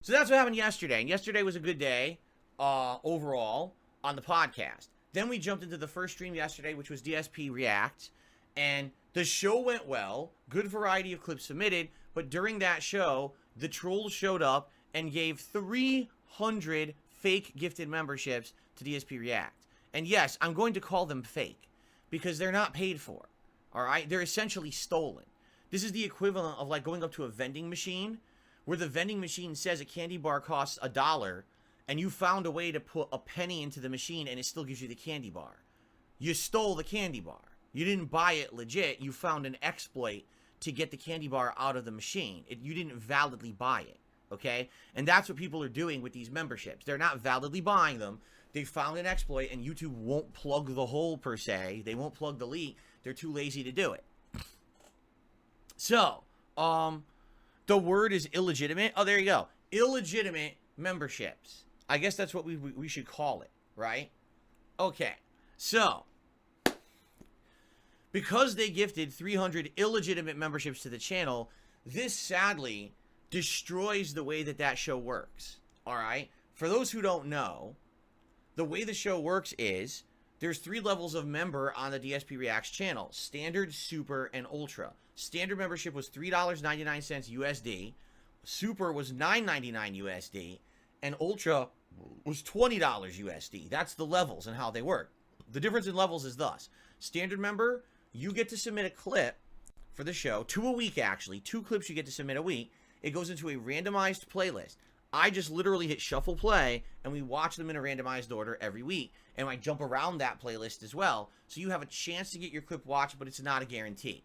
So that's what happened yesterday. And yesterday was a good day overall on the podcast. Then we jumped into the first stream yesterday, which was DSP React. And the show went well. Good variety of clips submitted. But during that show, the trolls showed up and gave 300 fake gifted memberships to DSP React. And yes, I'm going to call them fake because they're not paid for. All right? They're essentially stolen. This is the equivalent of like going up to a vending machine where the vending machine says a candy bar costs $1 and you found a way to put a penny into the machine and it still gives you the candy bar. You stole the candy bar. You didn't buy it legit. You found an exploit to get the candy bar out of the machine. You didn't validly buy it, okay? And that's what people are doing with these memberships. They're not validly buying them. They found an exploit, and YouTube won't plug the hole, per se. They won't plug the leak. They're too lazy to do it. So, the word is illegitimate. Oh, there you go. Illegitimate memberships. I guess that's what we should call it, right? Okay, so because they gifted 300 illegitimate memberships to the channel, this sadly destroys the way that show works, all right? For those who don't know, the way the show works is there's 3 levels of member on the DSP Reacts channel: Standard, Super, and Ultra. Standard membership was $3.99 USD, Super was $9.99 USD, and Ultra was $20 USD. That's the levels and how they work. The difference in levels is thus: Standard member, you get to submit a clip for the show, 2 a week actually, 2 clips you get to submit a week. It goes into a randomized playlist. I just literally hit shuffle play and we watch them in a randomized order every week. And I jump around that playlist as well. So you have a chance to get your clip watched, but it's not a guarantee.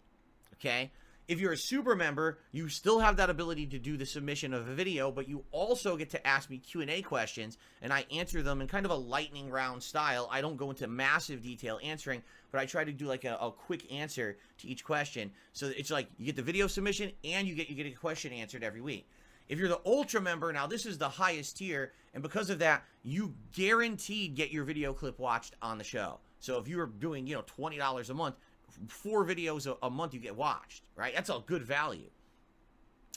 Okay? If you're a super member, you still have that ability to do the submission of a video, but you also get to ask me Q&A questions, and I answer them in kind of a lightning round style. I don't go into massive detail answering, but I try to do like a quick answer to each question. So it's like you get the video submission and you get a question answered every week. If you're the Ultra member, now this is the highest tier, and because of that, you guaranteed get your video clip watched on the show. So if you were doing, $20 a month, 4 videos a month you get watched, right? That's a good value.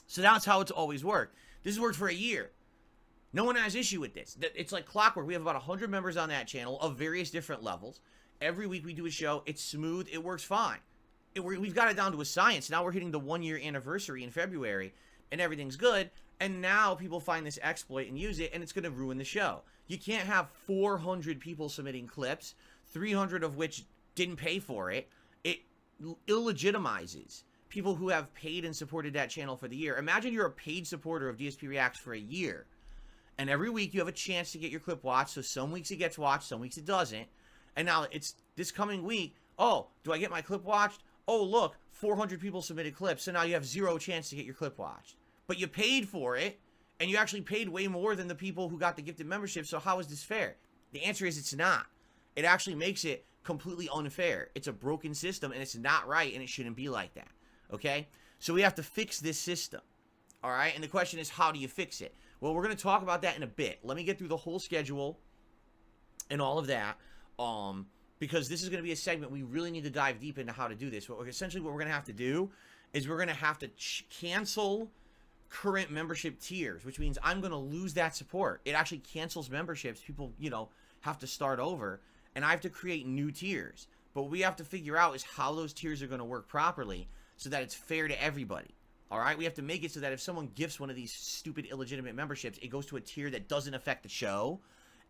So that's how it's always worked. This has worked for a year. No one has issue with this. It's like clockwork. We have about 100 members on that channel of various different levels. Every week we do a show. It's smooth. It works fine. We've got it down to a science. Now we're hitting the 1-year anniversary in February, and everything's good. And now people find this exploit and use it, and it's going to ruin the show. You can't have 400 people submitting clips, 300 of which didn't pay for it. It illegitimizes people who have paid and supported that channel for the year. Imagine you're a paid supporter of DSP Reacts for a year, and every week you have a chance to get your clip watched. So some weeks it gets watched, some weeks it doesn't. And now it's this coming week. Oh, do I get my clip watched? Oh, look, 400 people submitted clips. So now you have 0 chance to get your clip watched. But you paid for it, and you actually paid way more than the people who got the gifted membership. So how is this fair? The answer is it's not. It actually makes it completely unfair. It's a broken system, and it's not right, and it shouldn't be like that. Okay? So we have to fix this system. All right? And the question is, how do you fix it? Well, we're going to talk about that in a bit. Let me get through the whole schedule and all of that, because this is going to be a segment we really need to dive deep into how to do this. Essentially, what we're going to have to do is we're going to have to cancel current membership tiers, which means I'm going to lose that support. It actually cancels memberships. People, have to start over, and I have to create new tiers. But what we have to figure out is how those tiers are going to work properly so that it's fair to everybody. All right? We have to make it so that if someone gifts one of these stupid illegitimate memberships, it goes to a tier that doesn't affect the show.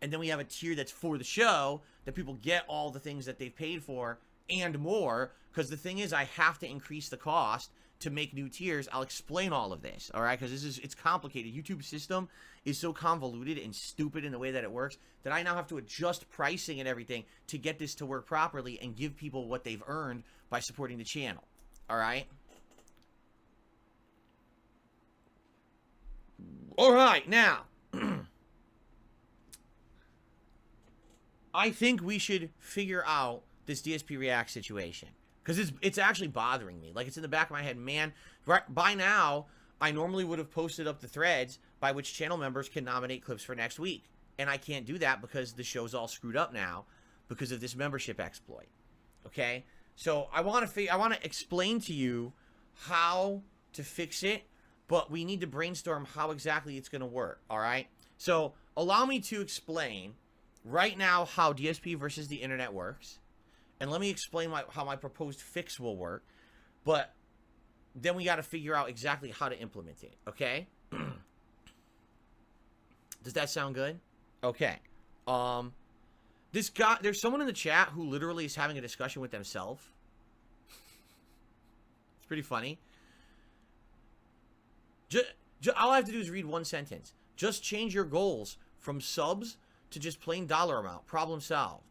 And then we have a tier that's for the show, that people get all the things that they've paid for and more. Because the thing is, I have to increase the cost to make new tiers. I'll explain all of this, all right? Because it's complicated. YouTube's system is so convoluted and stupid in the way that it works that I now have to adjust pricing and everything to get this to work properly and give people what they've earned by supporting the channel, all right? All right, now, I think we should figure out this DSP React situation. Because it's actually bothering me. Like, it's in the back of my head. Man, by now, I normally would have posted up the threads by which channel members can nominate clips for next week. And I can't do that because the show's all screwed up now because of this membership exploit. Okay? So I want to explain to you how to fix it. but we need to brainstorm how exactly it's going to work, all right? So allow me to explain right now how DSP versus the internet works, and let me explain how my proposed fix will work, but then we got to figure out exactly how to implement it, okay? Does that sound good? Okay. This guy, there's someone in the chat who literally is having a discussion with themselves. It's pretty funny. All I have to do is read one sentence. Just change your goals from subs to just plain dollar amount. Problem solved.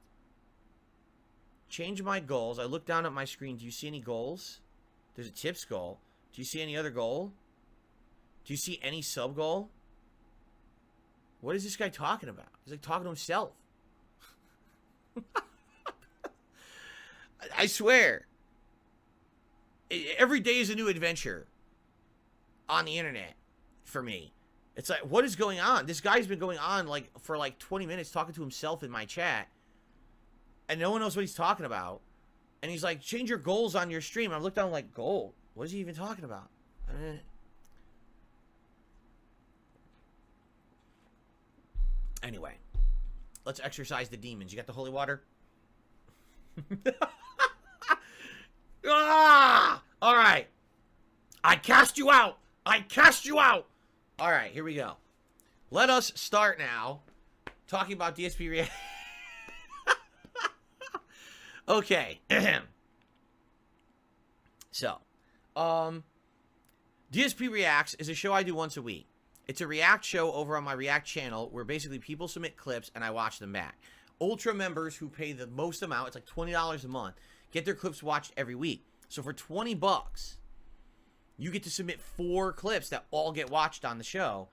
Change my goals. I look down at my screen. Do you see any goals? There's a tips goal. Do you see any other goal? Do you see any sub goal? What is this guy talking about? He's like talking to himself. I swear. Every day is a new adventure on the internet for me. It's like, what is going on? This guy's been going on like for like 20 minutes talking to himself in my chat, and no one knows what he's talking about. And he's like, change your goals on your stream. I look down like, goal? What is he even talking about? Anyway, let's exercise the demons. You got the holy water? Ah! All right. I cast you out. I cast you out. All right, here we go. Let us start now talking about DSP React. Okay. So, DSP Reacts is a show I do once a week. It's a React show over on my React channel where basically people submit clips and I watch them back. Ultra members who pay the most amount, it's like $20 a month, get their clips watched every week. So for 20 bucks, you get to submit 4 clips that all get watched on the show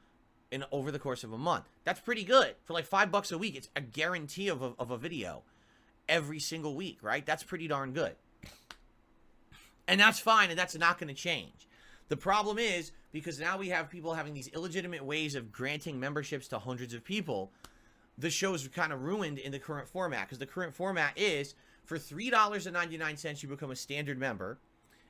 over the course of a month. That's pretty good. For like $5 a week, it's a guarantee of a video every single week, right? That's pretty darn good. And that's fine, and that's not going to change. The problem is, because now we have people having these illegitimate ways of granting memberships to hundreds of people, the show's kind of ruined in the current format. Because the current format is, for $3.99, you become a standard member,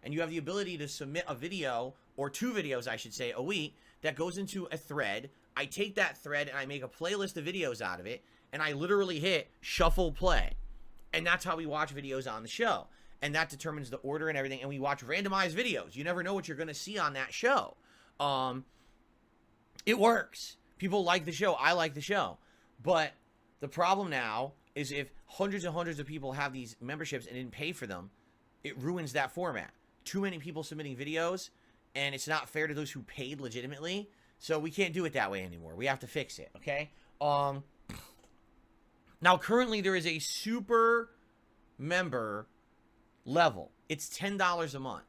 and you have the ability to submit a video, or 2 videos, I should say, a week, that goes into a thread. I take that thread, and I make a playlist of videos out of it, and I literally hit shuffle play. And that's how we watch videos on the show. And that determines the order and everything. And we watch randomized videos. You never know what you're going to see on that show. It works. People like the show. I like the show. But the problem now is if hundreds and hundreds of people have these memberships and didn't pay for them, it ruins that format. Too many people submitting videos, and it's not fair to those who paid legitimately. So we can't do it that way anymore. We have to fix it, okay? Now, currently, there is a super member level. It's $10 a month.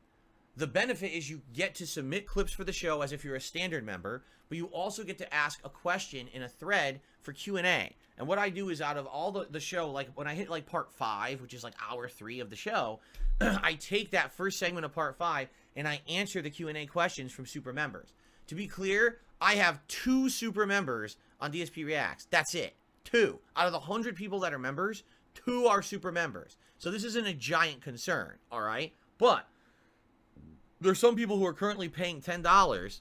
The benefit is you get to submit clips for the show as if you're a standard member, but you also get to ask a question in a thread for Q&A. And what I do is out of all the show, like when I hit like part 5, which is like hour 3 of the show, I take that first segment of part 5 and I answer the Q&A questions from super members. To be clear, I have 2 super members on DSP Reacts. That's it. 2. Out of the 100 people that are members, 2 are super members. So this isn't a giant concern, all right? But there's some people who are currently paying $10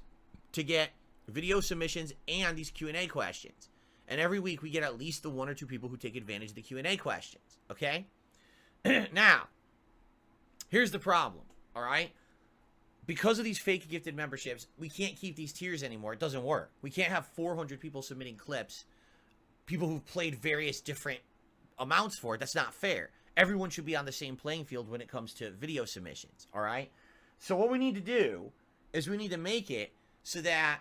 to get video submissions and these Q&A questions. And every week we get at least the 1 or 2 people who take advantage of the Q&A questions, okay? Now, here's the problem, all right? Because of these fake gifted memberships, we can't keep these tiers anymore. It doesn't work. We can't have 400 people submitting clips, people who've played various different amounts for it. That's not fair. Everyone should be on the same playing field when it comes to video submissions, all right? So what we need to do is we need to make it so that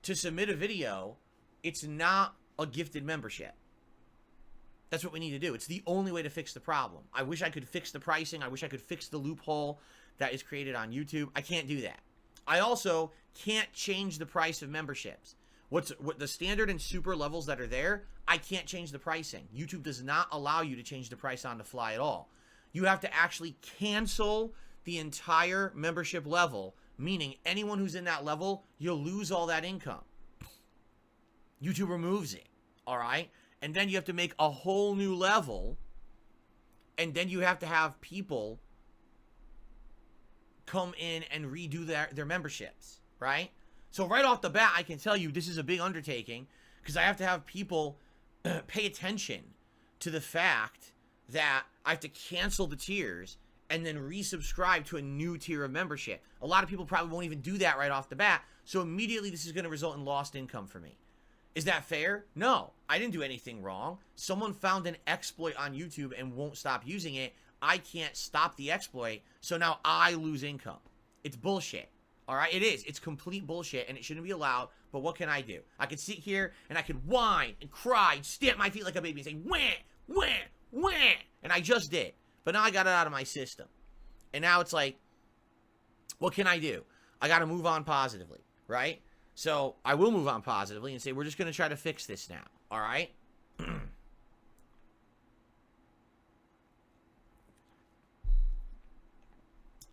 to submit a video, it's not a gifted membership. That's what we need to do. It's the only way to fix the problem. I wish I could fix the pricing. I wish I could fix the loophole that is created on YouTube. I can't do that. I also can't change the price of memberships. What the standard and super levels that are there, I can't change the pricing. YouTube does not allow you to change the price on the fly at all. You have to actually cancel the entire membership level, meaning anyone who's in that level, you'll lose all that income. YouTube removes it, all right? And then you have to make a whole new level, and then you have to have people come in and redo their memberships. right? So right off the bat, I can tell you this is a big undertaking because I have to have people pay attention to the fact that I have to cancel the tiers and then resubscribe to a new tier of membership. A lot of people probably won't even do that right off the bat. So immediately this is going to result in lost income for me. Is that fair? No, I didn't do anything wrong. Someone found an exploit on YouTube and won't stop using it. I can't stop the exploit, so now I lose income. It's bullshit. All right, it is. It's complete bullshit, and it shouldn't be allowed, but what can I do? I could sit here, and I could whine and cry and stamp my feet like a baby and say, wah, wah, wah, and I just did. But now I got it out of my system. And now it's like, what can I do? I got to move on positively, right? So I will move on positively and say, we're just going to try to fix this now, all right?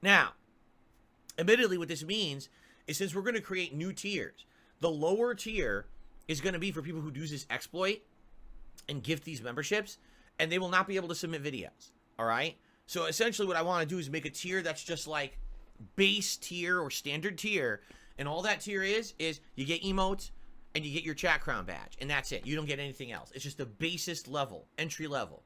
Now, admittedly, what this means is since we're going to create new tiers, the lower tier is going to be for people who do this exploit and gift these memberships, and they will not be able to submit videos, all right? So essentially what I want to do is make a tier that's just like base tier or standard tier, and all that tier is you get emotes and you get your chat crown badge, and that's it. You don't get anything else. It's just the basest level, entry level.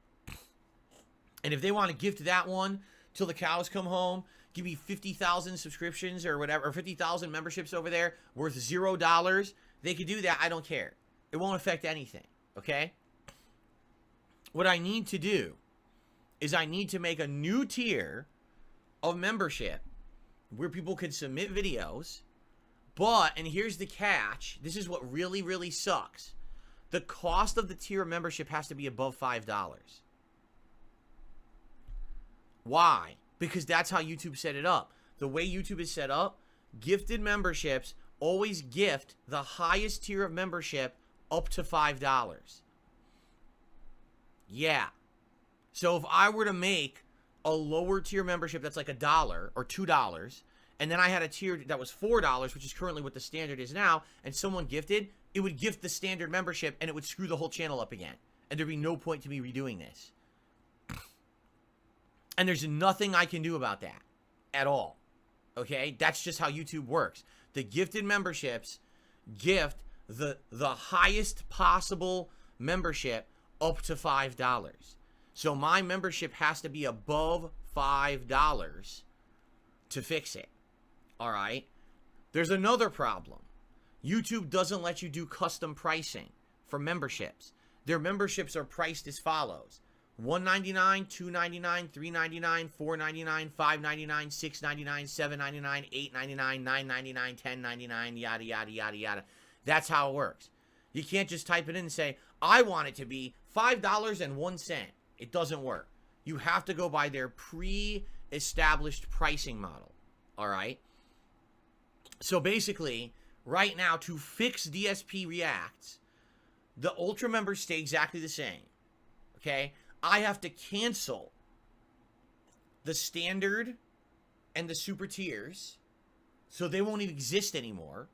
And if they want to gift that one till the cows come home, give me 50,000 subscriptions or whatever, or 50,000 memberships over there worth $0, they could do that. I don't care. It won't affect anything, okay? What I need to do is I need to make a new tier of membership where people can submit videos, but, and here's the catch, this is what really, really sucks. The cost of the tier of membership has to be above $5. Why? Because that's how YouTube set it up. The way YouTube is set up, gifted memberships always gift the highest tier of membership up to $5. Yeah. So if I were to make a lower tier membership that's like $1 or $2, and then I had a tier that was $4, which is currently what the standard is now, and someone gifted, it would gift the standard membership and it would screw the whole channel up again. And there'd be no point to me redoing this. And there's nothing I can do about that at all. Okay? That's just how YouTube works. The gifted memberships gift the highest possible membership up to $5. So my membership has to be above $5 to fix it. All right? There's another problem. YouTube doesn't let you do custom pricing for memberships. Their memberships are priced as follows: $1.99, $2.99, $3.99, $4.99, $5.99, $6.99, $7.99, $8.99, $9.99, $10.99, yada, yada, yada, yada. That's how it works. You can't just type it in and say, I want it to be $5.01. It doesn't work. You have to go by their pre-established pricing model. All right? So basically, right now, to fix DSP Reacts, the Ultra members stay exactly the same. Okay? I have to cancel the standard and the super tiers, so they won't even exist anymore.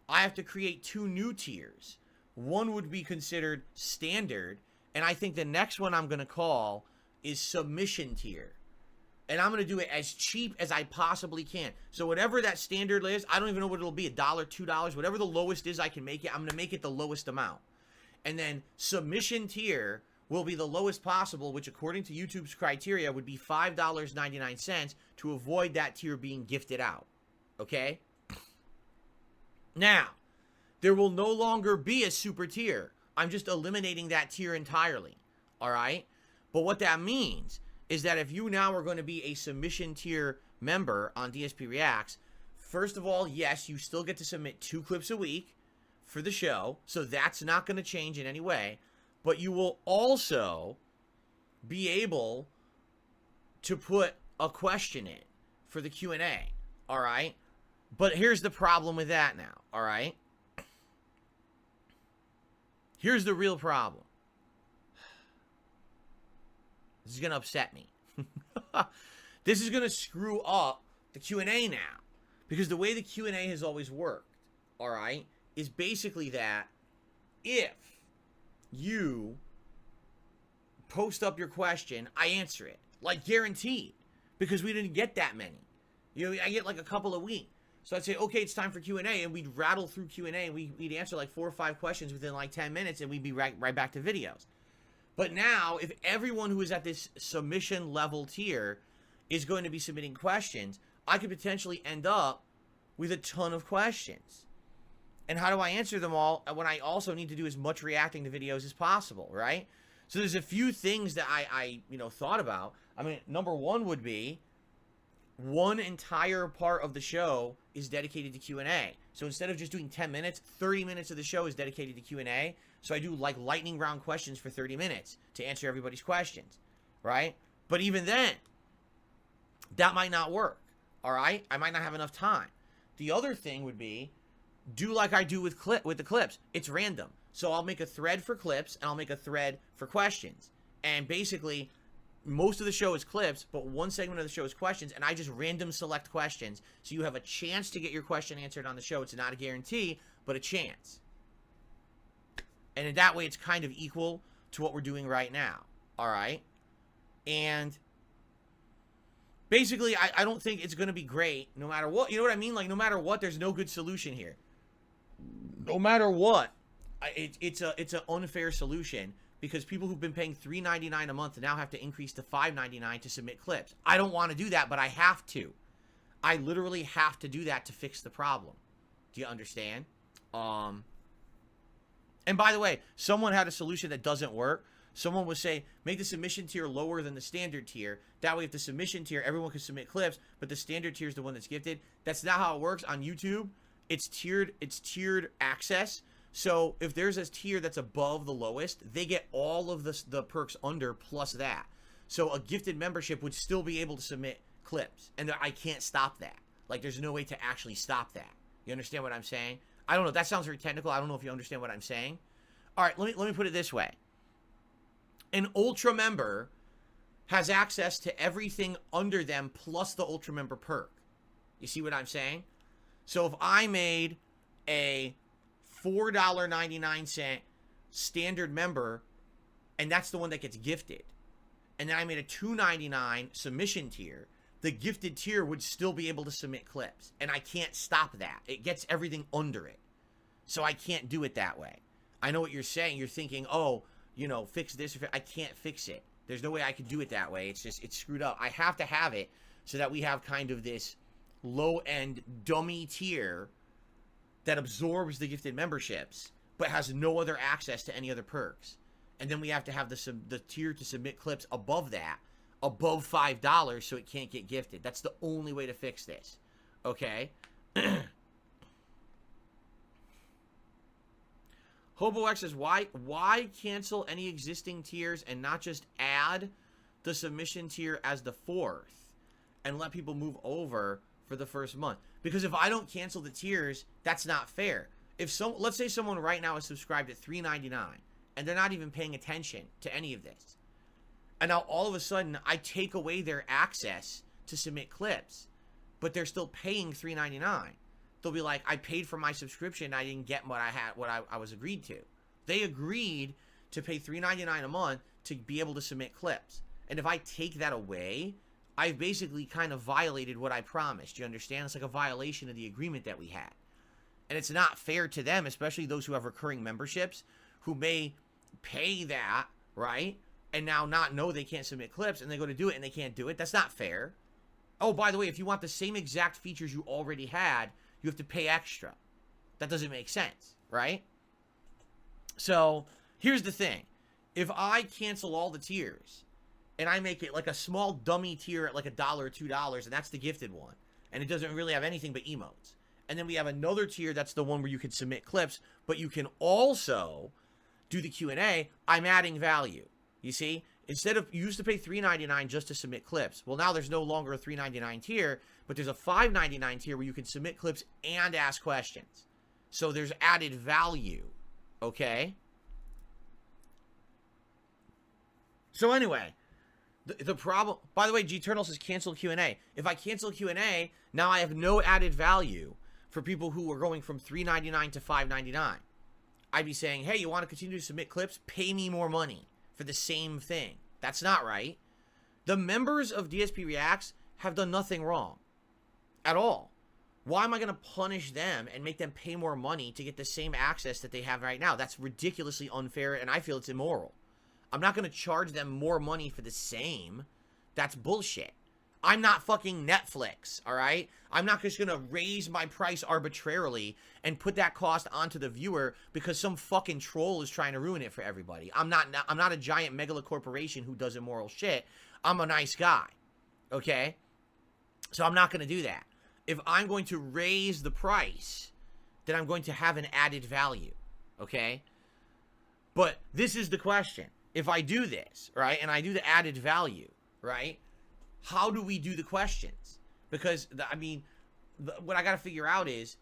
I have to create two new tiers. One would be considered standard, and I think the next one I'm going to call is submission tier. And I'm going to do it as cheap as I possibly can. So whatever that standard is, I don't even know what it'll be, $1, $2, whatever the lowest is I can make it, I'm going to make it the lowest amount. And then submission tier will be the lowest possible, which according to YouTube's criteria would be $5.99 to avoid that tier being gifted out. Okay? Now, there will no longer be a super tier. I'm just eliminating that tier entirely. All right? But what that means is that if you now are going to be a submission tier member on DSP Reacts, first of all, yes, you still get to submit 2 clips a week for the show, so that's not going to change in any way. But you will also be able to put a question in for the Q&A, all right? But here's the problem with that now, all right? Here's the real problem. This is going to upset me. This is going to screw up the Q&A now. Because the way the Q&A has always worked, all right, is basically that if you post up your question, I answer it. Like guaranteed. Because we didn't get that many. You know, I get like a couple a week. So I'd say, okay, it's time for Q&A, and we'd rattle through Q&A, and we'd answer like 4 or 5 questions within like 10 minutes, and we'd be right back to videos. But now, if everyone who is at this submission level tier is going to be submitting questions, I could potentially end up with a ton of questions. And how do I answer them all when I also need to do as much reacting to videos as possible, right? So there's a few things that I thought about. I mean, number one would be one entire part of the show is dedicated to Q&A. So instead of just doing 10 minutes, 30 minutes of the show is dedicated to Q&A. So I do like lightning round questions for 30 minutes to answer everybody's questions, right? But even then, that might not work, all right? I might not have enough time. The other thing would be do like I do with the clips. It's random. So I'll make a thread for clips and I'll make a thread for questions. And basically, most of the show is clips, but one segment of the show is questions, and I just random select questions. So you have a chance to get your question answered on the show. It's not a guarantee, but a chance. And in that way, it's kind of equal to what we're doing right now. All right? And basically, I don't think it's going to be great no matter what. You know what I mean? Like, no matter what, there's no good solution here. No matter what, it's an unfair solution because people who've been paying $3.99 a month now have to increase to $5.99 to submit clips. I don't want to do that, but I have to. I literally have to do that to fix the problem. Do you understand? And by the way, someone had a solution that doesn't work. Someone would say, make the submission tier lower than the standard tier. That way, if the submission tier, everyone can submit clips, but the standard tier is the one that's gifted. That's not how it works on YouTube. It's tiered access. So if there's a tier that's above the lowest, they get all of the perks under plus that. So a gifted membership would still be able to submit clips, and I can't stop that. Like, there's no way to actually stop that. You understand what I'm saying? I don't know. That sounds very technical. I don't know if you understand what I'm saying. All right, let me put it this way. An Ultra member has access to everything under them plus the Ultra member perk. You see what I'm saying? So if I made a $4.99 standard member, and that's the one that gets gifted, and then I made a $2.99 submission tier, the gifted tier would still be able to submit clips, and I can't stop that. It gets everything under it, so I can't do it that way. I know what you're saying. You're thinking, oh, fix this. I can't fix it. There's no way I could do it that way. It's screwed up. I have to have it so that we have kind of this low-end dummy tier that absorbs the gifted memberships but has no other access to any other perks. And then we have to have the tier to submit clips above that, above $5, so it can't get gifted. That's the only way to fix this. Okay? HoboX says, why cancel any existing tiers and not just add the submission tier as the 4th and let people move over for the first month? Because if I don't cancel the tiers, that's not fair. Let's say someone right now is subscribed at $3.99 and they're not even paying attention to any of this. And now all of a sudden I take away their access to submit clips, but they're still paying $3.99. They'll be like, I paid for my subscription. I didn't get what I was agreed to. They agreed to pay $3.99 a month to be able to submit clips. And if I take that away, I've basically kind of violated what I promised. You understand? It's like a violation of the agreement that we had. And it's not fair to them, especially those who have recurring memberships, who may pay that, right? And now not know they can't submit clips, and they go to do it and they can't do it. That's not fair. Oh, by the way, if you want the same exact features you already had, you have to pay extra. That doesn't make sense, right? So here's the thing. If I cancel all the tiers and I make it like a small dummy tier at like $1 or $2, and that's the gifted one, and it doesn't really have anything but emotes, and then we have another tier that's the one where you can submit clips, but you can also do the Q&A, I'm adding value. You see? Instead of, you used to pay $3.99 just to submit clips. Well, now there's no longer a $3.99 tier, but there's a $5.99 tier where you can submit clips and ask questions. So there's added value, okay? So anyway, the problem, by the way, G-Turtle says cancel Q&A. If I cancel Q&A, now I have no added value for people who are going from $3.99 to $5.99. I'd be saying, hey, you want to continue to submit clips? Pay me more money for the same thing. That's not right. The members of DSP Reacts have done nothing wrong at all. Why am I going to punish them and make them pay more money to get the same access that they have right now? That's ridiculously unfair, and I feel it's immoral. I'm not going to charge them more money for the same. That's bullshit. I'm not fucking Netflix, all right? I'm not just going to raise my price arbitrarily and put that cost onto the viewer because some fucking troll is trying to ruin it for everybody. I'm not a giant megala corporation who does immoral shit. I'm a nice guy, okay? So I'm not going to do that. If I'm going to raise the price, then I'm going to have an added value, okay? But this is the question. If I do this, right, and I do the added value, right, how do we do the questions? Because, what I got to figure out is,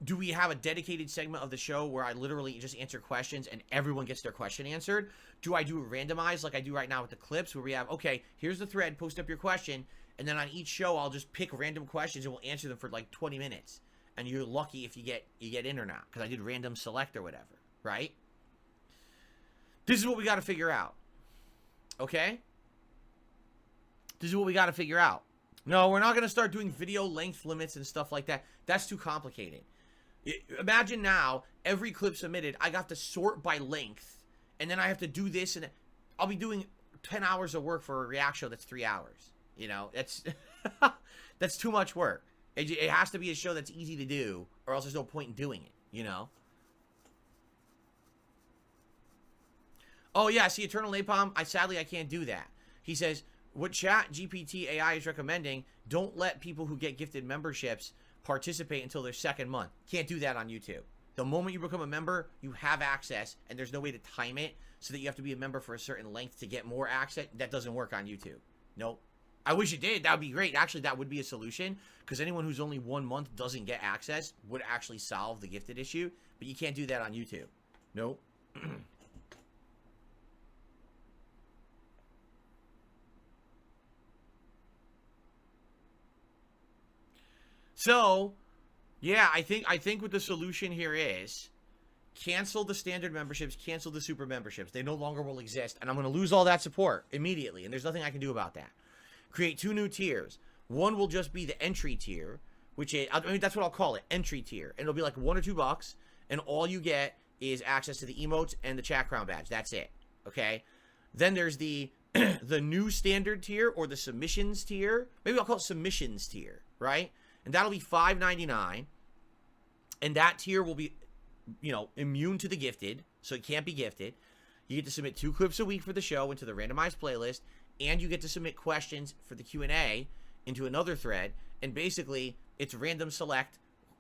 do we have a dedicated segment of the show where I literally just answer questions and everyone gets their question answered? Do I do a randomized like I do right now with the clips where we have, okay, here's the thread, post up your question, and then on each show I'll just pick random questions and we'll answer them for like 20 minutes. And you're lucky if you get in or not, because I did random select or whatever, right? This is what we got to figure out. Okay? This is what we got to figure out. No, we're not going to start doing video length limits and stuff like that. That's too complicated. Imagine now, every clip submitted, I got to sort by length, and then I have to do this, and I'll be doing 10 hours of work for a react show that's 3 hours. You know, that's too much work. It has to be a show that's easy to do, or else there's no point in doing it, you know? Oh, yeah, see, Eternal Napalm, sadly, I can't do that. He says, what Chat GPT AI is recommending, don't let people who get gifted memberships participate until their second month. Can't do that on YouTube. The moment you become a member, you have access, and there's no way to time it so that you have to be a member for a certain length to get more access. That doesn't work on YouTube. Nope. I wish it did. That would be great. Actually, that would be a solution, because anyone who's only 1 month doesn't get access would actually solve the gifted issue, but you can't do that on YouTube. Nope. So, yeah, I think what the solution here is cancel the standard memberships, cancel the super memberships. They no longer will exist, and I'm going to lose all that support immediately, and there's nothing I can do about that. Create 2 new tiers. One will just be the entry tier, which is, that's what I'll call it, entry tier. And it'll be like $1 or $2, and all you get is access to the emotes and the chat crown badge. That's it, okay? Then there's the the new standard tier, or the submissions tier. Maybe I'll call it submissions tier, right? And that'll be $5.99. And that tier will be, immune to the gifted, so it can't be gifted. You get to submit 2 clips a week for the show into the randomized playlist, and you get to submit questions for the Q&A into another thread. And basically, it's random select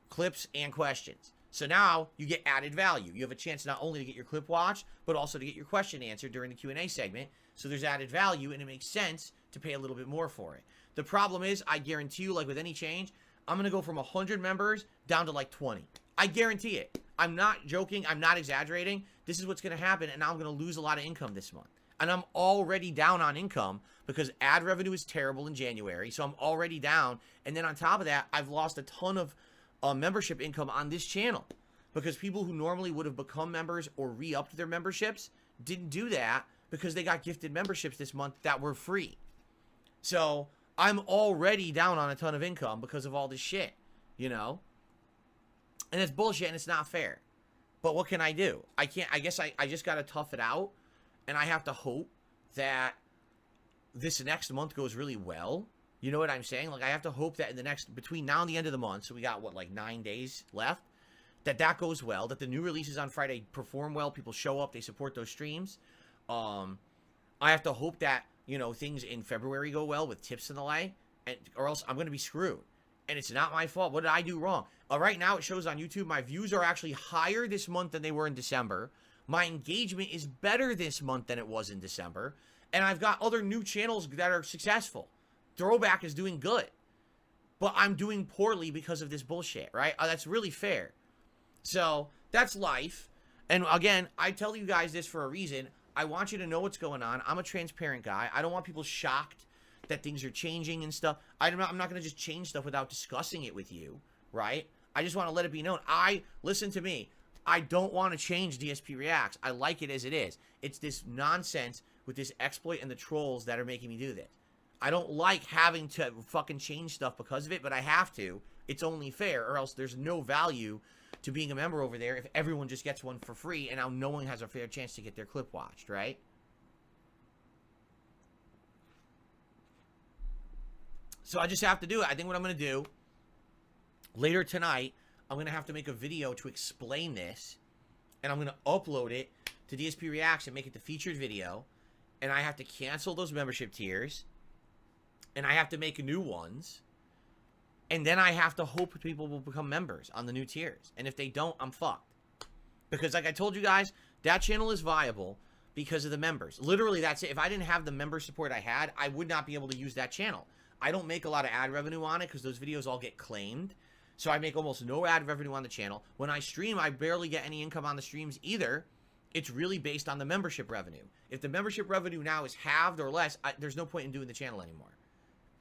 clips and questions. So now you get added value. You have a chance not only to get your clip watched, but also to get your question answered during the Q&A segment. So there's added value, and it makes sense to pay a little bit more for it. The problem is, I guarantee you, like with any change, I'm going to go from 100 members down to like 20. I guarantee it. I'm not joking. I'm not exaggerating. This is what's going to happen, and now I'm going to lose a lot of income this month. And I'm already down on income because ad revenue is terrible in January, so I'm already down. And then on top of that, I've lost a ton of membership income on this channel because people who normally would have become members or re-upped their memberships didn't do that because they got gifted memberships this month that were free. So I'm already down on a ton of income because of all this shit, And it's bullshit and it's not fair. But what can I do? I guess I just got to tough it out. And I have to hope that this next month goes really well. You know what I'm saying? Like, I have to hope that between now and the end of the month, so we got, 9 days left, that goes well, that the new releases on Friday perform well, people show up, they support those streams. I have to hope that, things in February go well with tips and the like, or else I'm going to be screwed. And it's not my fault. What did I do wrong? Right now, it shows on YouTube, my views are actually higher this month than they were in December. My engagement is better this month than it was in December. And I've got other new channels that are successful. Throwback is doing good. But I'm doing poorly because of this bullshit, right? That's really fair. So, that's life. And again, I tell you guys this for a reason. I want you to know what's going on. I'm a transparent guy. I don't want people shocked that things are changing and stuff. I'm not going to just change stuff without discussing it with you, right? I just want to let it be known. Listen to me. I don't want to change DSP Reacts. I like it as it is. It's this nonsense with this exploit and the trolls that are making me do this. I don't like having to fucking change stuff because of it, but I have to. It's only fair, or else there's no value to being a member over there if everyone just gets one for free and now no one has a fair chance to get their clip watched, right? So I just have to do it. I think what I'm going to do later tonight, I'm going to have to make a video to explain this, and I'm going to upload it to DSP Reacts and make it the featured video, and I have to cancel those membership tiers, and I have to make new ones, and then I have to hope people will become members on the new tiers, and if they don't, I'm fucked. Because like I told you guys, that channel is viable because of the members. Literally, that's it. If I didn't have the member support I had, I would not be able to use that channel. I don't make a lot of ad revenue on it because those videos all get claimed. So I make almost no ad revenue on the channel. When I stream, I barely get any income on the streams either. It's really based on the membership revenue. If the membership revenue now is halved or less, there's no point in doing the channel anymore.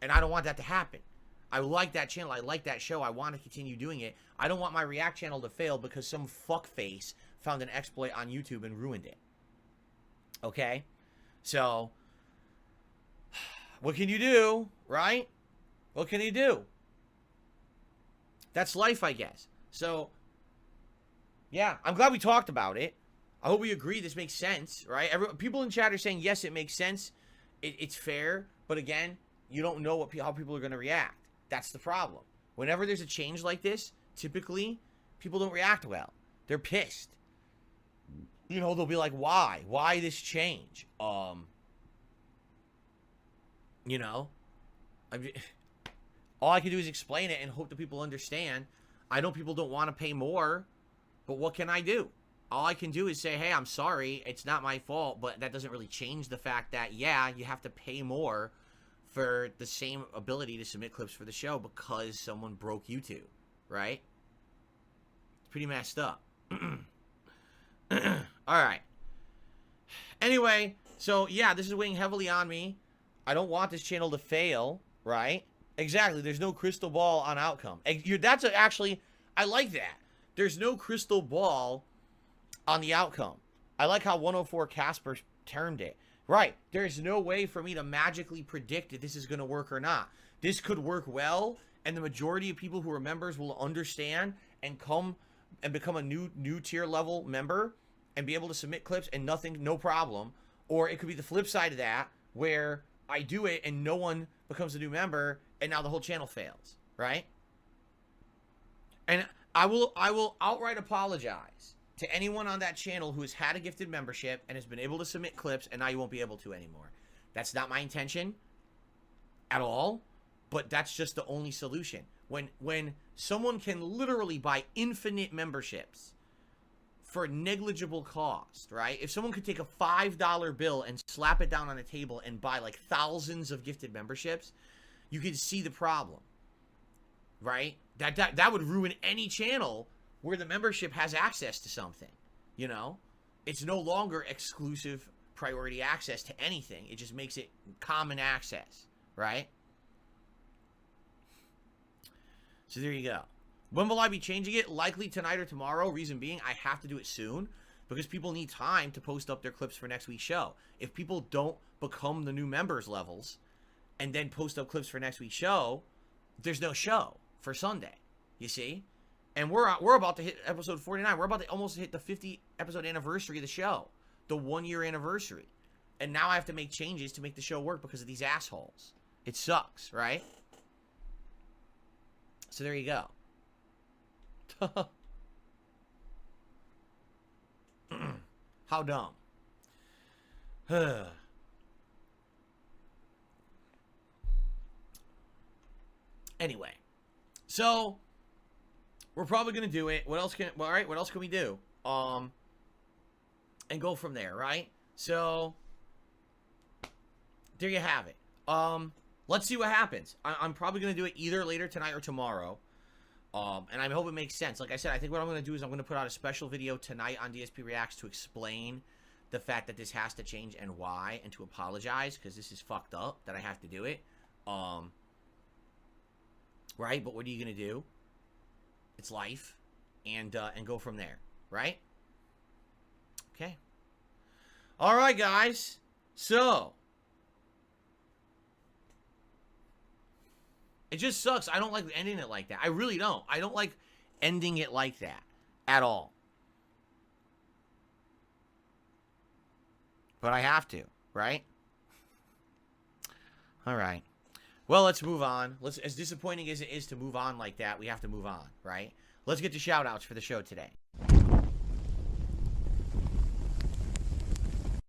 And I don't want that to happen. I like that channel. I like that show. I want to continue doing it. I don't want my React channel to fail because some fuckface found an exploit on YouTube and ruined it. Okay? So, what can you do, right? What can you do? That's life, I guess. So, yeah, I'm glad we talked about it. I hope we agree this makes sense, right? People in chat are saying, yes, it makes sense. It's fair. But again, you don't know how people are going to react. That's the problem. Whenever there's a change like this, typically, people don't react well. They're pissed. You know, they'll be like, why? Why this change? You know? All I can do is explain it and hope that people understand. I know people don't want to pay more, but what can I do? All I can do is say, hey, I'm sorry. It's not my fault, but that doesn't really change the fact that, yeah, you have to pay more for the same ability to submit clips for the show because someone broke YouTube, right? It's pretty messed up. All right. Anyway, so, yeah, this is weighing heavily on me. I don't want this channel to fail, right? Exactly. There's no crystal ball on outcome. That's actually, I like that. There's no crystal ball on the outcome. I like how 104 Casper termed it. Right. There's no way for me to magically predict if this is going to work or not. This could work well, and the majority of people who are members will understand and come and become a new tier level member and be able to submit clips and no problem. Or it could be the flip side of that, where I do it and no one becomes a new member and now the whole channel fails, right? And I will outright apologize to anyone on that channel who has had a gifted membership and has been able to submit clips, and now you won't be able to anymore. That's not my intention at all, but that's just the only solution. When someone can literally buy infinite memberships for negligible cost, right? If someone could take a $5 bill and slap it down on a table and buy like thousands of gifted memberships, you can see the problem, right? That would ruin any channel where the membership has access to something, you know? It's no longer exclusive priority access to anything. It just makes it common access, right? So there you go. When will I be changing it? Likely tonight or tomorrow. Reason being, I have to do it soon because people need time to post up their clips for next week's show. If people don't become the new members levels and then post up clips for next week's show, there's no show for Sunday, you see? And we're about to hit episode 49. We're about to almost hit the 50 episode anniversary of the show. The 1 year anniversary. And now I have to make changes to make the show work because of these assholes. It sucks, right? So there you go. How dumb. Anyway. So we're probably gonna do it. What else can we do? And go from there, right? So there you have it. Let's see what happens. I'm probably gonna do it either later tonight or tomorrow. And I hope it makes sense. Like I said, I think what I'm gonna do is I'm gonna put out a special video tonight on DSP Reacts to explain the fact that this has to change and why, and to apologize because this is fucked up that I have to do it. Right? But what are you gonna do? It's life, and go from there, right? Okay. All right, guys. So It just sucks. I don't like ending it like that. I really don't. I don't like ending it like that at all. But I have to, right? All right. Well, let's move on. As disappointing as it is to move on like that, we have to move on, right? Let's get to shout outs for the show today.